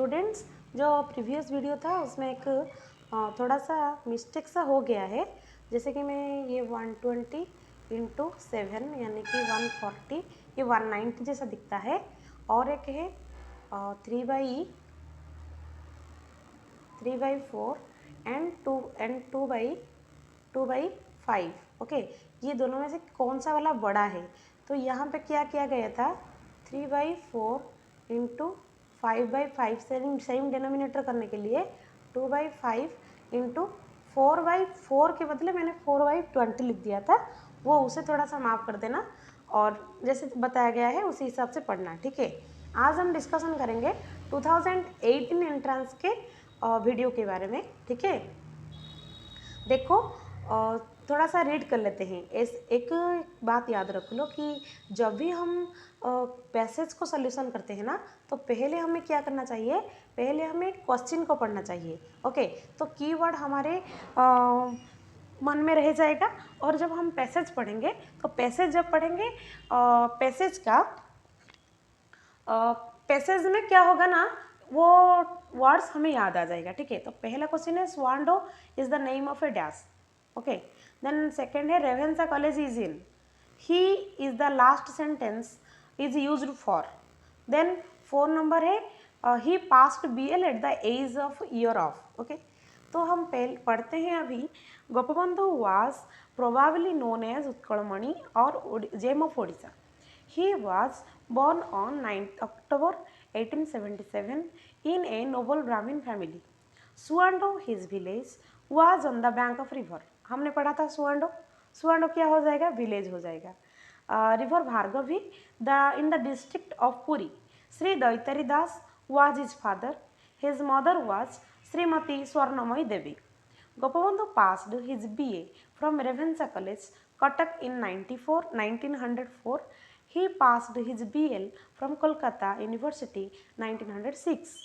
Students, जो previous video था उसमें एक थोड़ा सा मिस्टेक सा हो गया है। जैसे कि मैं ये 120 इंटू 7 यानी कि 140, ये 190 जैसा दिखता है। और एक है 3/4 एंड 2/5। ओके, ये दोनों में से कौन सा वाला बड़ा है? तो यहाँ पे क्या किया गया था, 3/4 इंटू 5/5 सेम डिनोमिनेटर करने के लिए 2/5 इंटू 4/4 के बदले मैंने 4/20 लिख दिया था। वो उसे थोड़ा सा माफ़ कर देना और जैसे बताया गया है उसी हिसाब से पढ़ना, ठीक है। आज हम डिस्कशन करेंगे 2018 एंट्रेंस के वीडियो के बारे में, ठीक है। देखो, थोड़ा सा रीड कर लेते हैं। एक बात याद रख लो कि जब भी हम पैसेज को सॉल्यूशन करते हैं ना, तो पहले हमें क्या करना चाहिए, पहले हमें क्वेश्चन को पढ़ना चाहिए। ओके, तो कीवर्ड हमारे मन में रह जाएगा। और जब हम पैसेज पढ़ेंगे, तो पैसेज जब पढ़ेंगे पैसेज में क्या होगा ना, वो वर्ड्स हमें याद आ जाएगा, ठीक है। तो पहला क्वेश्चन है Suando is the name of a dash. Okay, then second है Ravenshaw college is in, he is the last sentence is used for. Then 4 number है he passed BL at the age of year of. Okay, तो हम पढ़ते हैं अभी। Gopabandhu was probably known as Utkalmani और gem of Odisha. He was born on 9th October 1877 in a noble Brahmin family. Suando, his village, was on the bank of river. हमने पढ़ा था सुआंडो। सुआंडो क्या हो जाएगा, विलेज हो जाएगा। River Bhargavi in the district of Puri. Sri Daitari Das was his father. His mother was Srimati Swarnamai Devi. Gopabandhu passed his BA from Ravensa College, Cuttack in 1904. He passed his BL from Kolkata University 1906.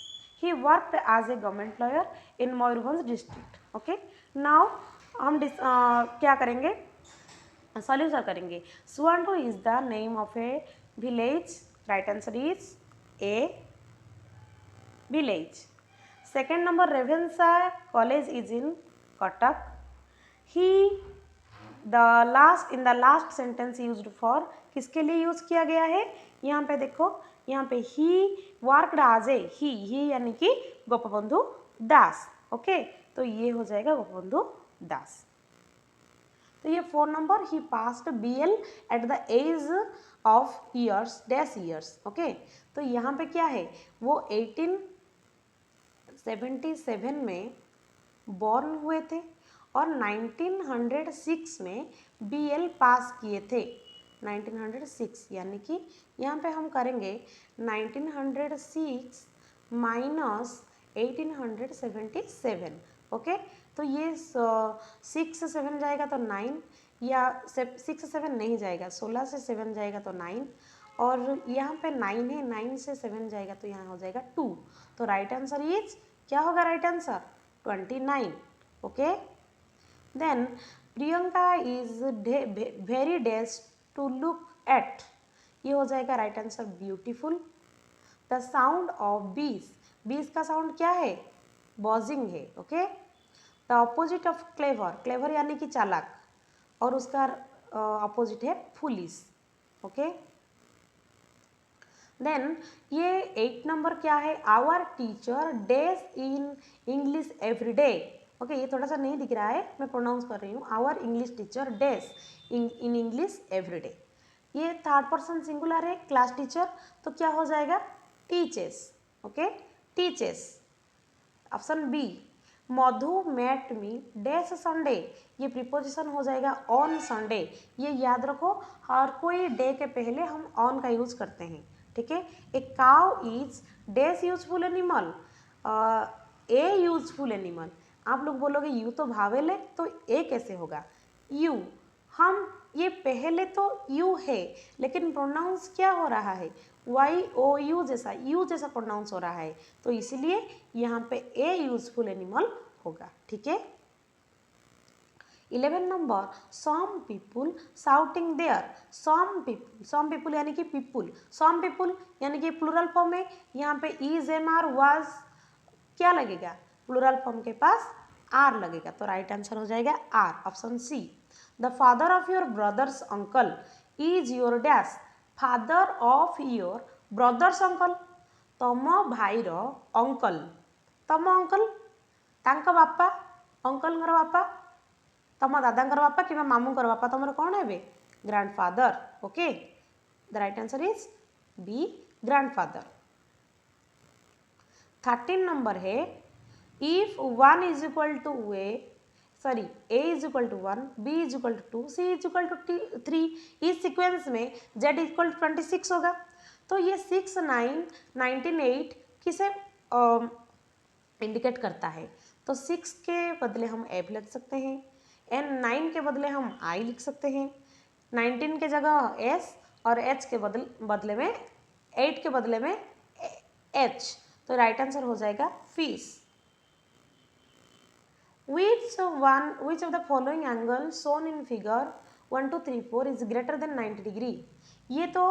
He worked as a government lawyer in Mayurbhanj district. Okay, now हम क्या करेंगे, solution करेंगे। Suando is the name of a village, right answer is a village. Second number Ravenshaw college is in Cuttack. He in the last sentence used for, किसके लिए use किया गया है? यहाँ पे देखो, यहाँ पे ही वर्कड एज ए, ही यानी कि गोपबंधु दास। ओके, तो ये हो जाएगा गोपबंधु दास। तो ये 4 number, he passed BL at the age of years dash years. Okay, तो यहाँ पे क्या है, वो 1877 में बॉर्न हुए थे और 1906 में BL पास किए थे। 1906 यानी कि यहाँ पे हम करेंगे 1906 माइनस 1877। ओके, तो ये 6 से 7 जाएगा तो 9, या 6 से 7 नहीं जाएगा, 16 से 7 जाएगा तो 9, और यहाँ पे 9 है, 9 से 7 जाएगा तो यहाँ हो जाएगा 2। तो राइट आंसर इज, क्या होगा right answer? 29। Okay, then Priyanka is very days to look at, ये हो जाएगा right answer beautiful. The sound of bees, bees का साउंड क्या है? बॉजिंग है। Okay, the opposite of clever, clever यानी कि चालाक, और उसका ऑपोजिट है फुलिश। ओके, देन ये 8 नंबर क्या है, our teacher days in English every day. Okay, ये थोड़ा सा नहीं दिख रहा है, मैं प्रोनाउंस कर रही हूँ, our English teacher days in English every day. ये थर्ड पर्सन सिंगुलर है, क्लास टीचर, तो क्या हो जाएगा? Teaches. Okay, teaches. Option B, Madhu met me dash Sunday, ये प्रीपोजिशन हो जाएगा ऑन संडे। ये याद रखो, हर कोई डे के पहले हम ऑन का यूज करते हैं, ठीक है। A cow is dash useful animal, A useful animal. आप लोग बोलोगे यू तो भावेल है, तो ए कैसे होगा? यू, हम ये पहले तो यू है, लेकिन प्रोनाउंस क्या हो रहा है? YOU जैसा, यू जैसा प्रोनाउंस हो रहा है, तो इसलिए यहाँ पे ए यूजफुल एनिमल होगा, ठीक है। 11 number some people shouting there, some people यानी कि पीपुल, सम पीपुल यानी कि प्लूरल फॉर्म है, यहाँ पे इज एम आर वाज क्या लगेगा, प्लूरल फॉर्म के पास आर लगेगा, तो राइट आंसर हो जाएगा or, option C. The father of your brother's uncle is your dash, father of your brother's uncle, तम भाईर अंकल, तम अंकल तांक बापा, अंकल बापा, तम दादांकर बापा कि मामूंकर बापा तुम कौन है, grandfather. Okay, the right answer is B, grandfather. 13 number है if 1 is equal to A is equal to 1, B is equal to 2, C is equal to 3, इस सीक्वेंस में जेड इक्वल टू 26 होगा। तो ये 6, 9, 19, 8 किसे इंडिकेट करता है, तो 6 के बदले हम एफ लिख सकते हैं, एन 9 के बदले हम आई लिख सकते हैं, 19 के जगह एस और एच के बदले में 8 के बदले में एच, तो राइट आंसर हो जाएगा fish. Which of the following angle shown in figure 1, 2, 3, 4 is greater than 90 degree. ये तो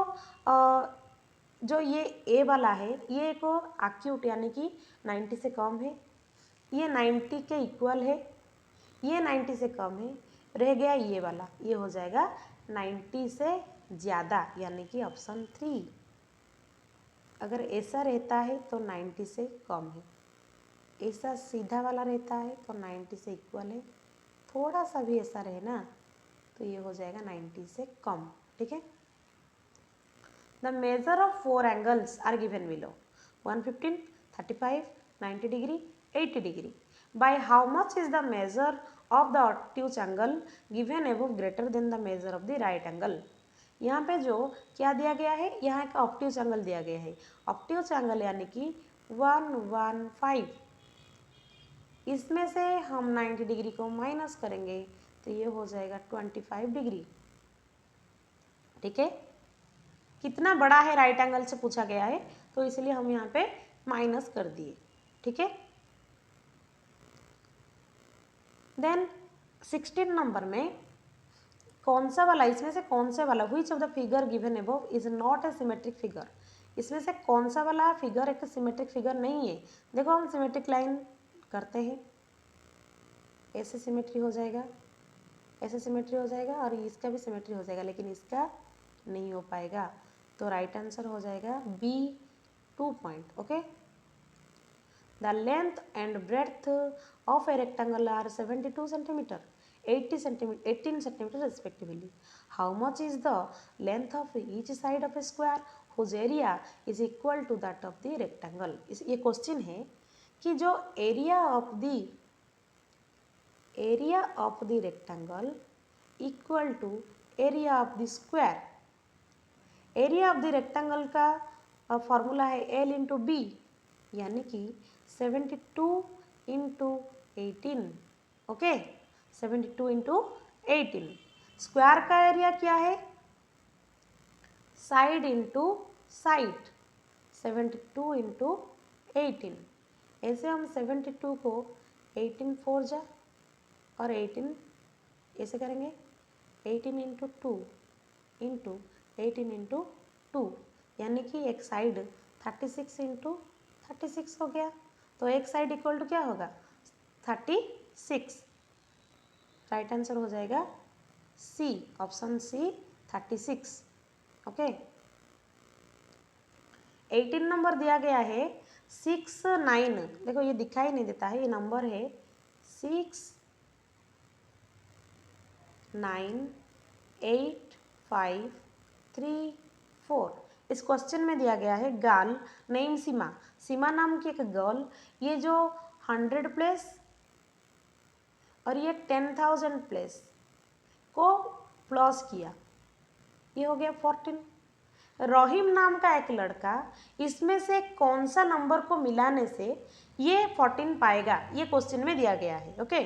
जो ये ए वाला है ये एक एक्यूट यानी कि 90 से कम है, ये 90 के इक्वल है, ये 90 से कम है, रह गया ये वाला, ये हो जाएगा 90 से ज़्यादा यानी कि ऑप्शन 3। अगर ऐसा रहता है तो 90 से कम है, ऐसा सीधा वाला रहता है तो 90 से इक्वल है, थोड़ा सा भी ऐसा रहे ना तो ये हो जाएगा 90 से कम। ठीक है, the measure of 4 angles are given below, 115, 35, 90 degree, 80 degree. By how much is the measure of the obtuse angle given above greater than the measure of the right angle. यहाँ पे जो क्या दिया गया है, यहाँ एक ऑब्ट्यूज एंगल दिया गया है, ऑब्ट्यूज एंगल यानी कि 115, इसमें से हम 90 डिग्री को माइनस करेंगे तो ये हो जाएगा 25 डिग्री। ठीक है, कितना बड़ा है राइट एंगल से पूछा गया है तो इसलिए हम यहाँ पे माइनस कर दिए। ठीक है, देन 16 नंबर में कौन सा वाला, इसमें से कौन से वाला, which of the figure given above is not a symmetric figure, इसमें से कौन सा वाला फिगर एक सिमेट्रिक फिगर नहीं है। देखो हम सिमेट्रिक लाइन करते हैं, ऐसे सिमेट्री हो जाएगा, ऐसे सिमेट्री हो जाएगा और इसका भी सिमेट्री हो जाएगा, लेकिन इसका नहीं हो पाएगा, तो राइट आंसर हो जाएगा B, 2 point. Okay, the length and breadth of a rectangle are 72 centimetre, 18 centimetre respectively. How much is the length of each side of a square whose area is equal to that of the rectangle. ये question है कि जो area of the rectangle equal to area of the square, area of the rectangle का formula है L into B यानी कि 72 into 18। Okay, 72 into 18। Square का area क्या है, साइड इंटू साइड, 72 इंटू 18। ऐसे हम 72 को 18 4 जा और 18 ऐसे करेंगे, 18 इंटू 2 इंटू 18 इंटू 2 यानी कि एक साइड 36 इंटू 36 हो गया, तो एक साइड इक्वल टू क्या होगा 36। राइट आंसर हो जाएगा सी, ऑप्शन सी 36। ओके, 18 नंबर दिया गया है 6, 9, देखो ये दिखाई नहीं देता है, ये नंबर है 6, 9, 8, 5, 3, 4। इस क्वेश्चन में दिया गया है गर्ल नेम सीमा, सीमा नाम की एक गर्ल, ये जो 100 प्लेस और ये 10,000 प्लेस को प्लस किया, ये हो गया 14। रहीम नाम का एक लड़का, इसमें से कौन सा नंबर को मिलाने से ये 14 पाएगा, ये क्वेश्चन में दिया गया है। ओके,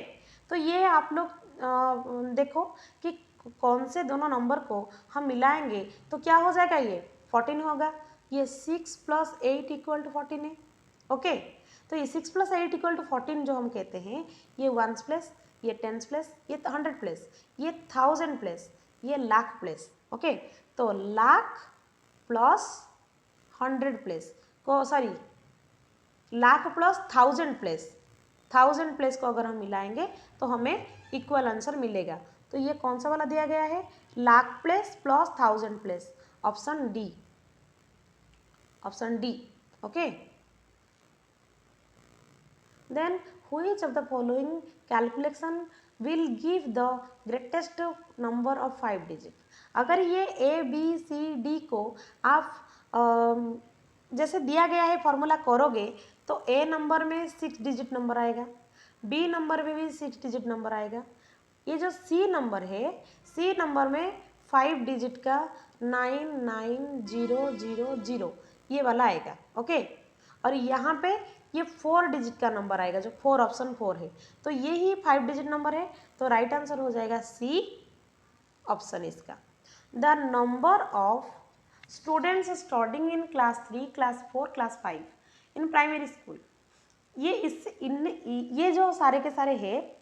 तो ये आप लोग देखो कि कौन से दोनों नंबर को हम मिलाएंगे तो क्या हो जाएगा, ये 14 होगा। ये 6 + 8 = 14 है। ओके, तो ये 6 + 8 = 14 जो हम कहते हैं, ये 1s प्लेस ये टेंस प्लेस, ये 100 प्लेस, ये 1000 प्लेस, ये लाख प्लेस। ओके, तो लाख प्लस 100 प्लेस को, sorry, lakh plus 1000 place, 1000 place को अगर हम मिलाएंगे तो हमें इक्वल आंसर मिलेगा। तो ये कौन सा वाला दिया गया है, lakh place plus 1000 place, option D, option D. Okay, then which of the following calculation will give the greatest number of 5 digit। अगर ये ए बी सी डी को आप जैसे दिया गया है फॉर्मूला करोगे तो ए नंबर में 6 डिजिट नंबर आएगा, बी नंबर में भी 6 डिजिट नंबर आएगा, ये जो सी नंबर है, सी नंबर में 5 डिजिट का 99000 ये वाला आएगा। ओके, और यहाँ पे ये 4 डिजिट का नंबर आएगा, जो 4 ऑप्शन 4 है, तो ये ही 5 डिजिट नंबर है, तो राइट आंसर हो जाएगा सी ऑप्शन इसका। The number of students studying in class 3, class 4, class 5 in primary school, ये जो सारे के सारे है,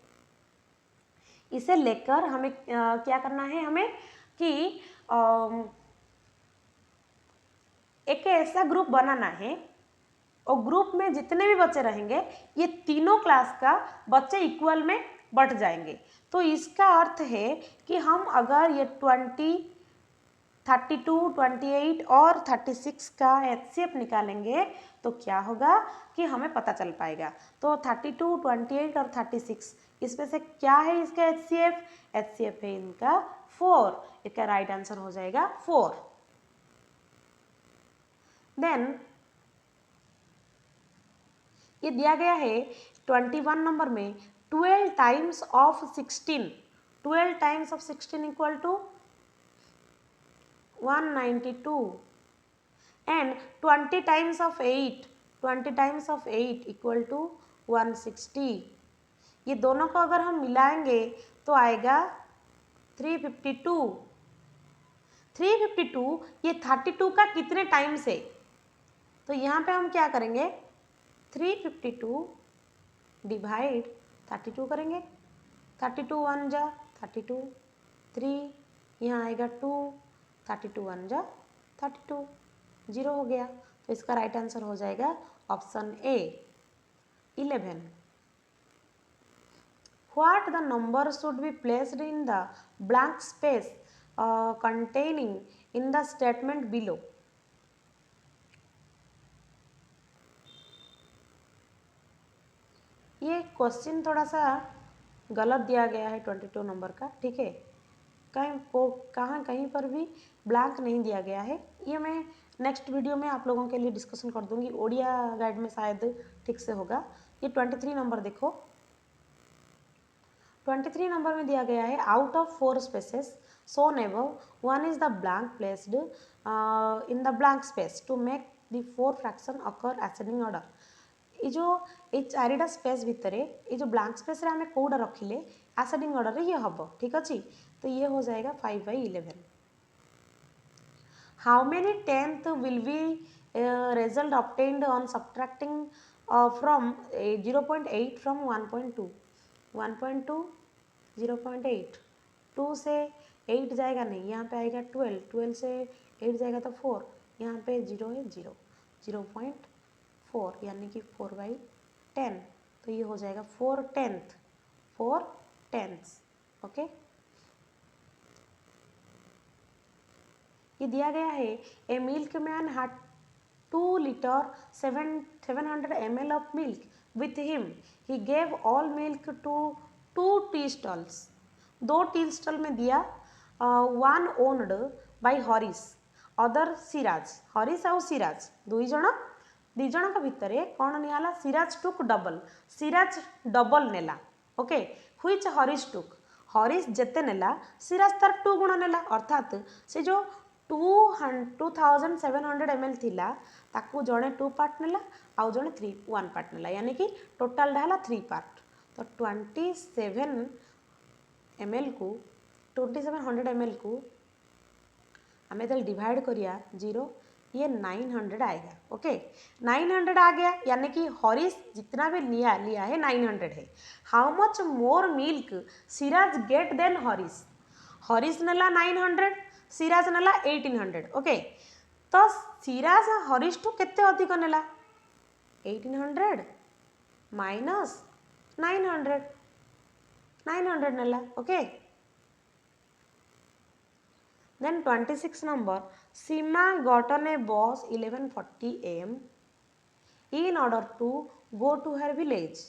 इसे लेकर हमें क्या करना है, हमें कि एक ऐसा ग्रुप बनाना है और ग्रुप में जितने भी बच्चे रहेंगे ये तीनों क्लास का बच्चे इक्वल में बढ़ जाएंगे। तो इसका अर्थ है कि हम अगर ये 20, 32, 28 और 36 का HCF निकालेंगे तो क्या होगा कि हमें पता चल पाएगा। तो 32, 28 और 36 इसमें से क्या है इसका HCF? HCF है इनका 4, इसका राइट आंसर हो जाएगा 4। देन ये दिया गया है 21 नंबर में 12 times of 16, 12 times of 16 equal to 192 and 20 times of 8, 20 times of 8 equal to 160। ये दोनों को अगर हम मिलाएंगे तो आएगा 352। 352 ये 32 का कितने टाइम्स है? तो यहाँ पे हम क्या करेंगे, 352 डिवाइड 32 करेंगे, 32 1 जा 32, 3 यहाँ आएगा 2, 32 1 जा 32, 0 हो गया। तो इसका राइट आंसर हो जाएगा option A 11। What the number should be placed in the blank space containing in the statement below? ये क्वेश्चन थोड़ा सा गलत दिया गया है 22 नंबर का, ठीक है, कहीं पर भी ब्लैंक नहीं दिया गया है। ये मैं नेक्स्ट वीडियो में आप लोगों के लिए डिस्कशन कर दूंगी, ओडिया गाइड में शायद ठीक से होगा। ये 23 नंबर देखो, 23 नंबर में दिया गया है out of 4 spaces shown above, one is the blank placed in the blank space to make the 4 fraction occur ascending order। ये जो चारिटा स्पेस भितर ये जो ब्लैंक स्पेस रे हमें कोडा रखिले आसेंडिंग ऑर्डर रे ये हबो, ठीक अछि। तो ये हो जाएगा 5/11। How many tenth will be result obtained on subtracting from 0.8 from 1.2, 1.2 0.8, 2 से 8 जाएगा नहीं, यहाँ पे आएगा 12, 12 से 8 जाएगा तो 4, यहाँ पे 0 है 0, 0.4 यानी कि 4/10। तो ये हो जाएगा 4/10, 4/10। ओके, ये दिया गया है a milkman had 2 litre 700 ml of milk with him, he gave all milk to 2 tea stalls. 2 tea stall में दिया, one owned by Harish, other Siraj. Harish आउ सिराज दुई जन भितर कौन नियाला, Siraj took double, Siraj double नेला। Okay, which Harish took, Harish जेते नेला सिराज तार 2 गुण नेला, अर्थात से जो 2700 ml थिला ताकू जड़े 2 पार्ट नेला आउ जड़े 1 पार्ट नेला, यानी कि टोटाल ढाला 3 पार्ट। तो 2700 ml को आम जो डिवाइड करिया 0, ये 900 आएगा। ओके, 900 आ गया, यानी कि हरीश जितना भी लिया है 900 है। How much more milk Siraj get than Harish? Harish नेला 900, सिराज नेला 1800। ओके, तो सिराज हरीश ठू केते अधिक नेला? 1800 माइनस 900, 900 नेला। Okay, then 26 number, Seema got on a bus 11:40 am in order to go to her village.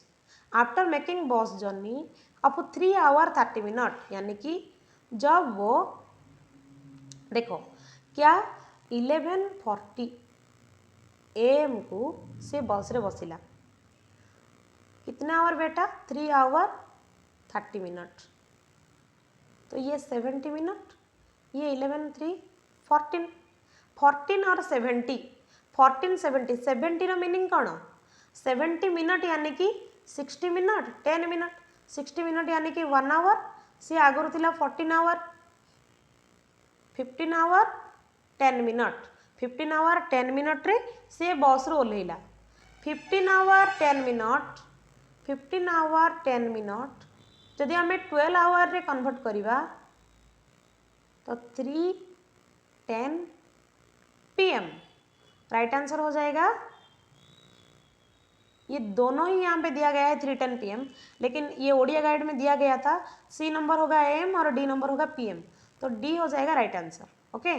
After making bus journey of 3 hour 30 minute, यानी कि जब वो देखो क्या 11:40 am को से बस रे बसिला, कितना आवर बेटा? 3 आवर 30 मिनट। तो ये 70 मिनट, ये 11 3 14, 14 और 70, 14 70, 70 मीनिंग कौन? 70 मिनट यानी कि 60 मिनट 10 मिनट, 60 मिनट यानी कि 1 आवर, सी आगुरी थिला 14 hour, 15 hour 10 minute, 15 hour 10 minute रे से बस रो ओल्हेला। 15 आवर 10 मिनट, 15 आवर 10 मिनट जदि आम 12 आवर रे कन्वर्ट करिबा तो 3:10 PM राइट आंसर हो जाएगा। ये दोनों ही यहाँ पे दिया गया है 3:10 PM, लेकिन ये ओडिया गाइड में दिया गया था सी नंबर होगा AM और डी नंबर होगा PM, तो डी हो जाएगा राइट आंसर। ओके,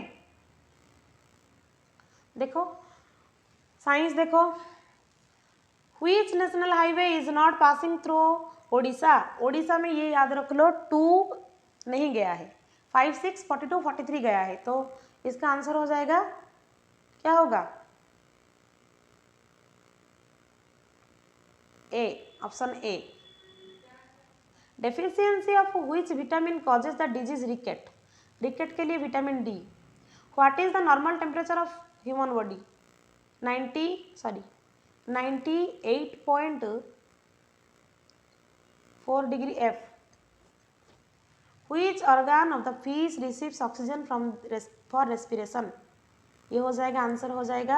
देखो साइंस देखो, which national highway is not passing through Odisha? Odisha में ये याद रख लो 2 नहीं गया है, 5 6 42 43 गया है, तो इसका आंसर हो जाएगा क्या होगा? A, option A. Deficiency of which vitamin causes the disease rickets? Rickets के लिए vitamin D. What is the normal temperature of human body? 98.4 degree F। Which organ of the fish receives oxygen from for respiration? ये हो जाएगा answer, हो जाएगा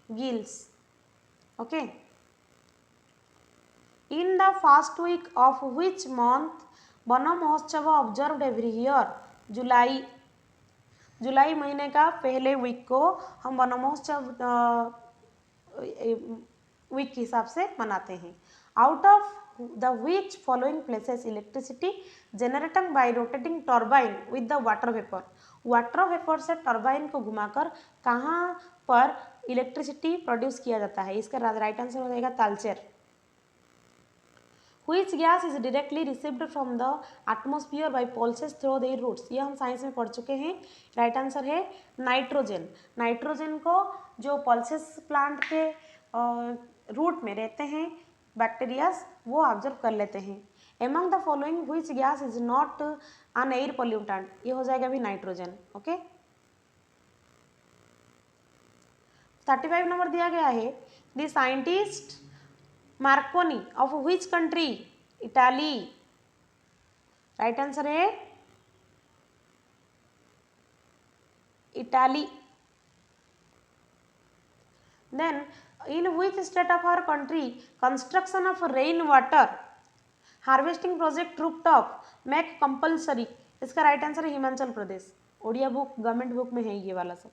gills. Okay, in the first week of which month Van Mahotsav observed every year? जुलाई, जुलाई महीने का पहले वीक को हम वन महोत्सव वीक के हिसाब से मनाते हैं। Out of the which following places electricity generating bye rotating turbine with the water vapour? Water vapour से टर्बाइन को घुमाकर कहाँ पर इलेक्ट्रिसिटी प्रोड्यूस किया जाता है? इसका राइट आंसर हो जाएगा Talcher. Which gas is directly received from the atmosphere by pulses through their roots? ये हम साइंस में पढ़ चुके हैं। राइट आंसर है नाइट्रोजन। नाइट्रोजन को जो पल्सेस प्लांट के रूट में रहते हैं बैक्टीरियाज, वो ऑब्जर्व कर लेते हैं। Among the following which gas is not N air pollutant? ये हो जाएगा भी नाइट्रोजन। ओके, 35 नंबर दिया गया है, the scientist Marconi of which country? Italy. Right answer है Italy. Then in which state of our country construction of rain water harvesting project rooftop make compulsory? इसका right answer है Himachal Pradesh. Odia book government book में है ये वाला सब।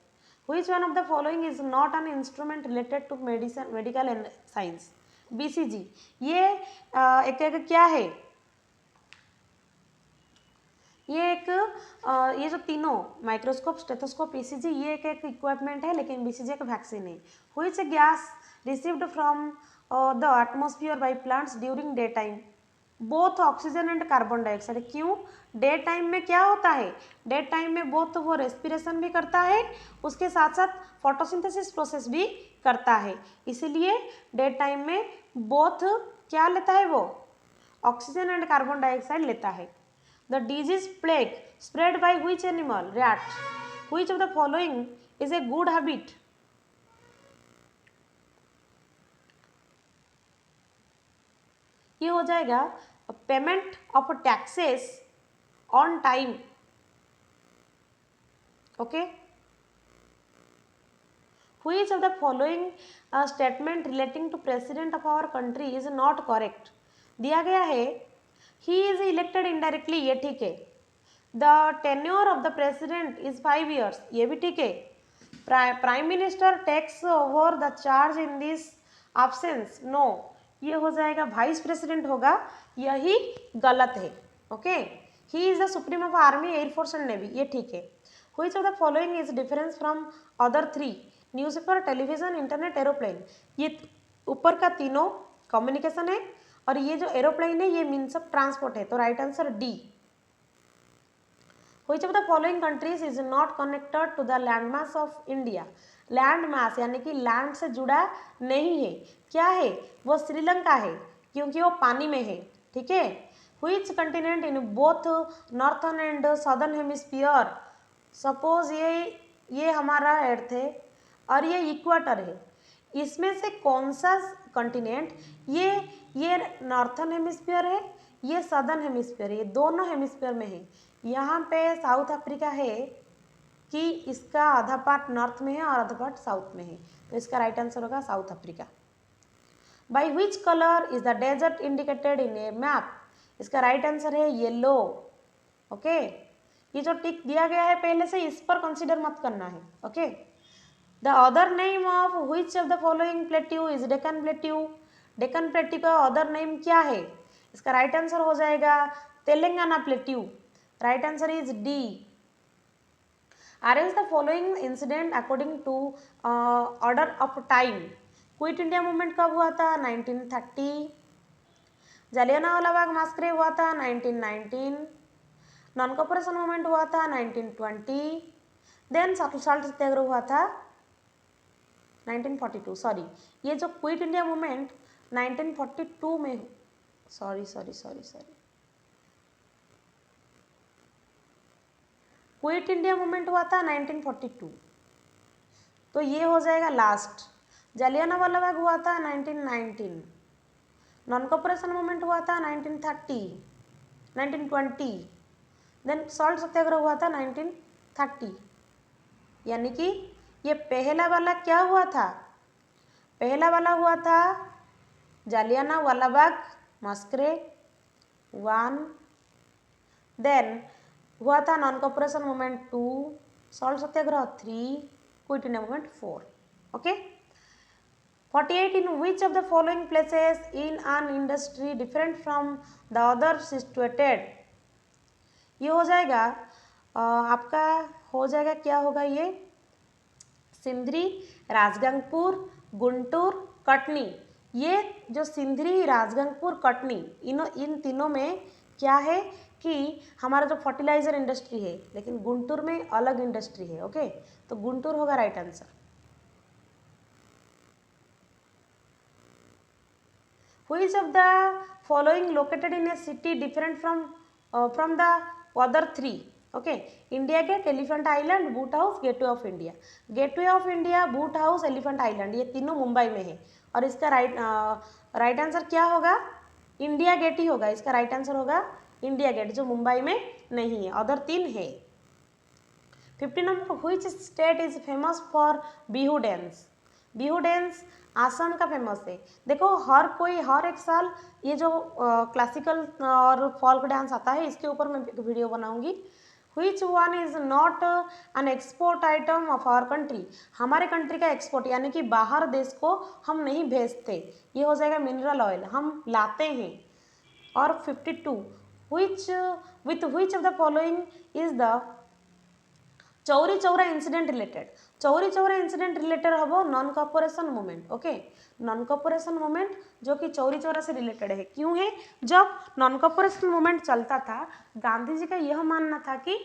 Which one of the following is not an instrument related to medicine medical and science? BCG। ये एक क्या है? ये एक ये जो तीनों माइक्रोस्कोप, स्टेथोस्कोप, ECG, ये एक इक्विपमेंट है, लेकिन BCG एक वैक्सीन है। Which gas received from the atmosphere by plants during day time? Both oxygen and carbon dioxide. क्यों? डे टाइम में क्या होता है? डे टाइम में बोथ वो रेस्पिरेशन भी करता है, उसके साथ साथ फोटोसिंथेसिस प्रोसेस भी करता है, इसीलिए डे टाइम में बोथ क्या लेता है? वो ऑक्सीजन एंड कार्बन डाइऑक्साइड लेता है। The disease plague spread by which animal? Rat. Which of the following is a good habit? ये हो जाएगा payment of taxes on time. Okay, Which of the following statement relating to president of our country is not correct? दिया गया है he is elected indirectly, ये ठीक है. The tenure of the president is 5 years, ये भी ठीक है. Prime minister takes over the charge in this absence, no, ये हो जाएगा वाइस प्रेसिडेंट होगा, यही गलत है. Okay, he is the supreme of army, air force and navy, ये ठीक है. Which of the following is difference from other 3? Newspaper, television, internet, aeroplane. ये ऊपर का तीनों कम्युनिकेशन है और ये जो एरोप्लेन है ये मीन्स ऑफ ट्रांसपोर्ट है, तो right answer D. Which of the following countries is not connected to the landmass of India? Land mass यानी कि लैंड से जुड़ा नहीं है. क्या है वो? श्रीलंका है, क्योंकि वो पानी में है. ठीक है. Which continent in both northern and southern hemisphere? Suppose ये हमारा अर्थ है और ये इक्वाटर है, इसमें से कौन सा कंटिनेंट, ये नॉर्थर्न हेमिस्फीयर है, ये सदर्न हेमिस्फीयर है, ये दोनों हेमिस्फीयर में है. यहाँ पे साउथ अफ्रीका है कि इसका आधा पार्ट नॉर्थ में है और आधा पार्ट साउथ में है, तो इसका राइट आंसर होगा South Africa. By which colour is the desert indicated in a map? इसका राइट आंसर है येलो. ओके, ये जो टिक दिया गया है पहले से, इस पर कंसीडर मत करना है. Okay. The other name of which of the following plateau is Deccan plateau? Deccan plateau का अदर नेम क्या है? इसका राइट आंसर हो जाएगा Telangana plateau. Right answer is D. Arrange the following incident according to order of time. Quit India movement कब हुआ था? 1930. जालियानवाला बाग मास्करे हुआ था 1919. नॉन कॉपरेशन मूवमेंट हुआ था 1920. देन सॉल्ट सत्याग्रह हुआ था 1942. सॉरी, ये जो क्विट इंडिया मूवमेंट 1942 में, सॉरी, क्विट इंडिया मूवमेंट हुआ था 1942, तो ये हो जाएगा लास्ट. जालियानवाला बाग हुआ था 1919. नॉन कॉपरेशन मूवमेंट हुआ था 1930, 1920. देन सॉल्ट सत्याग्रह हुआ था 1930. यानी कि ये पहला वाला क्या हुआ था? पहला वाला हुआ था जालियानवाला बाग मास्करे 1. देन हुआ था non cooperation movement 2, salt Satyagraha 3, quit India movement 4. Okay. 48. In which of the following places in an industry different from the other situated? ये हो जाएगा आपका, हो जाएगा क्या होगा ये? सिंधरी, राजगंगपुर, गुंटूर, कटनी. ये जो सिंधरी, राजगंगपुर, कटनी, इन तीनों में क्या है कि हमारा जो फर्टिलाइजर इंडस्ट्री है, लेकिन गुंटूर में अलग इंडस्ट्री है. ओके, तो गुंटूर होगा right answer. Which of the following located in a city different from the other 3? Okay, India Gate, Elephant Island, Boot House, Gateway of India. Gateway of India, Boot House, Elephant Island, ये तीनों मुंबई में है और इसका right answer क्या होगा? India gate ही होगा. इसका राइट आंसर होगा इंडिया गेट, जो मुंबई में नहीं है, अदर 3 है. 50 number. Which state is famous for Bihu dance? Bihu dance Assam का फेमस है. देखो हर एक साल ये जो क्लासिकल और फॉल्क डांस आता है, इसके ऊपर मैं वीडियो बनाऊंगी. Which one is not an export item of our country? हमारे कंट्री का एक्सपोर्ट यानी कि बाहर देश को हम नहीं भेजते, ये हो जाएगा मिनरल ऑयल, हम लाते हैं. और 52. Which of the following is the Chauri Chaura incident related? Chauri Chaura incident related हम non corporation movement. Okay, non corporation movement जो कि चौरी चौरा से रिलेटेड है. क्यों है? जब नॉन कॉर्पोरेशन मूवमेंट चलता था, गांधी जी का यह मानना था कि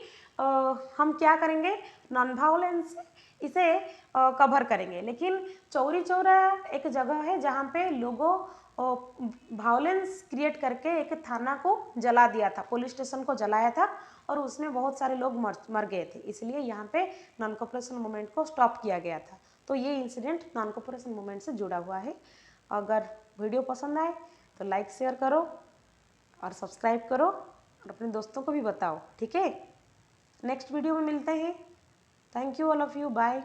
हम क्या करेंगे, नॉन वायलेंस से इसे कवर करेंगे. लेकिन चौरी चौरा एक जगह है जहाँ पे लोगों वायलेंस क्रिएट करके एक थाना को जला दिया था, पुलिस स्टेशन को जलाया था और उसमें बहुत सारे लोग मर गए थे. इसलिए यहाँ पे नॉन कॉर्पोरेशन मूवमेंट को स्टॉप किया गया था. तो ये इंसिडेंट नॉन कॉर्पोरेशन मूवमेंट से जुड़ा हुआ है. अगर वीडियो पसंद आए तो लाइक शेयर करो और सब्सक्राइब करो और अपने दोस्तों को भी बताओ. ठीक है, नेक्स्ट वीडियो में मिलते हैं. Thank you all of you. Bye.